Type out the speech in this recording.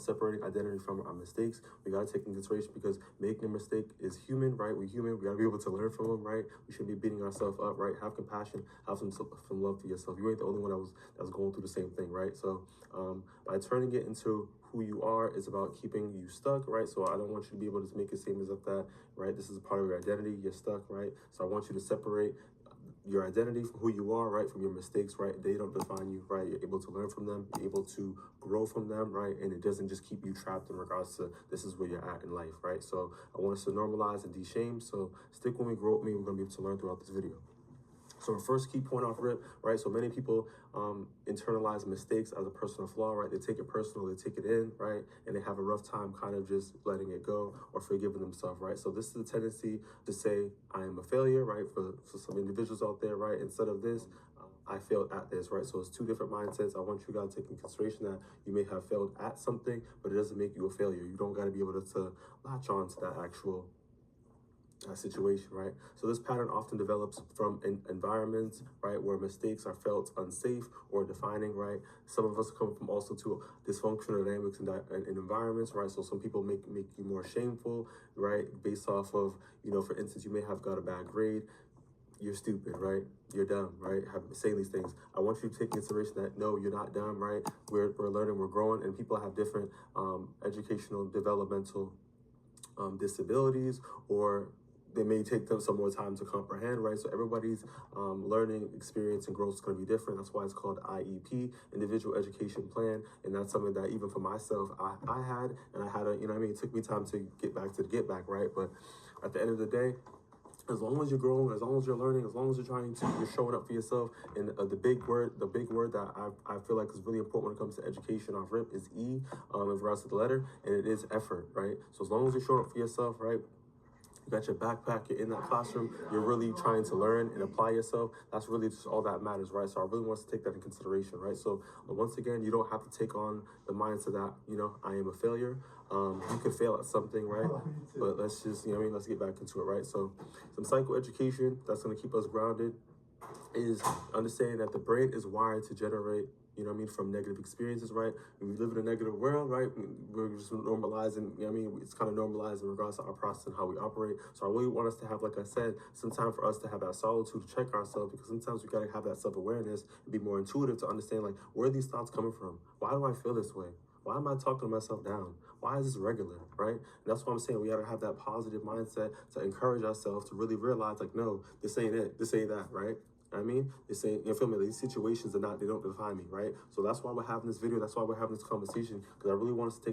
separating identity from our mistakes. We got to take into consideration because making a mistake is human, right? We're human. We got to be able to learn from them, right? We shouldn't be beating ourselves up, right? Have compassion, have some love for yourself. You ain't the only one that was going through the same thing, right? So by turning it into who you are is about keeping you stuck, right? So I don't want you to be able to make it seem as if that, right? This is a part of your identity. You're stuck, right? So I want you to separate your identity from who you are, right? From your mistakes, right? They don't define you, right? You're able to learn from them. You're able to grow from them, right? And it doesn't just keep you trapped in regards to this is where you're at in life, right? So I want us to normalize and de-shame. So stick with me, grow with me. We're going to be able to learn throughout this video. So the first key point off rip, right? So many people internalize mistakes as a personal flaw, right? They take it personal, they take it in, right? And they have a rough time kind of just letting it go or forgiving themselves, right? So this is a tendency to say, I am a failure, right? For some individuals out there, right? Instead of this, I failed at this, right? So it's two different mindsets. I want you guys to take in consideration that you may have failed at something, but it doesn't make you a failure. You don't got to be able to latch on to that actual situation, right? So this pattern often develops from environments, right, where mistakes are felt unsafe or defining, right? Some of us come from also to dysfunctional dynamics and environments, right? So some people make you more shameful, right? Based off of, you know, for instance, you may have got a bad grade. You're stupid, right? You're dumb, right? Saying these things. I want you to take consideration that no, you're not dumb, right? We're learning, we're growing, and people have different educational, developmental disabilities, or they may take them some more time to comprehend, right? So everybody's learning experience and growth is going to be different. That's why it's called IEP, Individual Education Plan. And that's something that even for myself, I had, and I had a, you know what I mean? It took me time to get back, right? But at the end of the day, as long as you're growing, as long as you're learning, as long as you're showing up for yourself. And the big word that I feel like is really important when it comes to education off rip is E, in regards to the letter, and it is effort, right? So as long as you're showing up for yourself, right? You got your backpack, you're in that classroom, you're really trying to learn and apply yourself. That's really just all that matters, right? So I really want us to take that in consideration, right? So once again, you don't have to take on the mindset that, you know, I am a failure. You could fail at something, right? But let's just, you know what I mean? Let's get back into it, right? So some psychoeducation that's going to keep us grounded is understanding that the brain is wired to generate, you know what I mean, from negative experiences, right? When we live in a negative world, right, we're just normalizing, you know what I mean, it's kind of normalized in regards to our process and how we operate. So I really want us to have, like I said, some time for us to have that solitude to check ourselves, because sometimes we got to have that self-awareness and be more intuitive to understand, like, where are these thoughts coming from? Why do I feel this way? Why am I talking myself down? Why is this regular, right? And that's what I'm saying. We got to have that positive mindset to encourage ourselves to really realize, like, no, this ain't it. This ain't that, right? I mean, it's saying, you feel me? These situations they don't define me, right? So that's why we're having this video. That's why we're having this conversation, because I really want us to take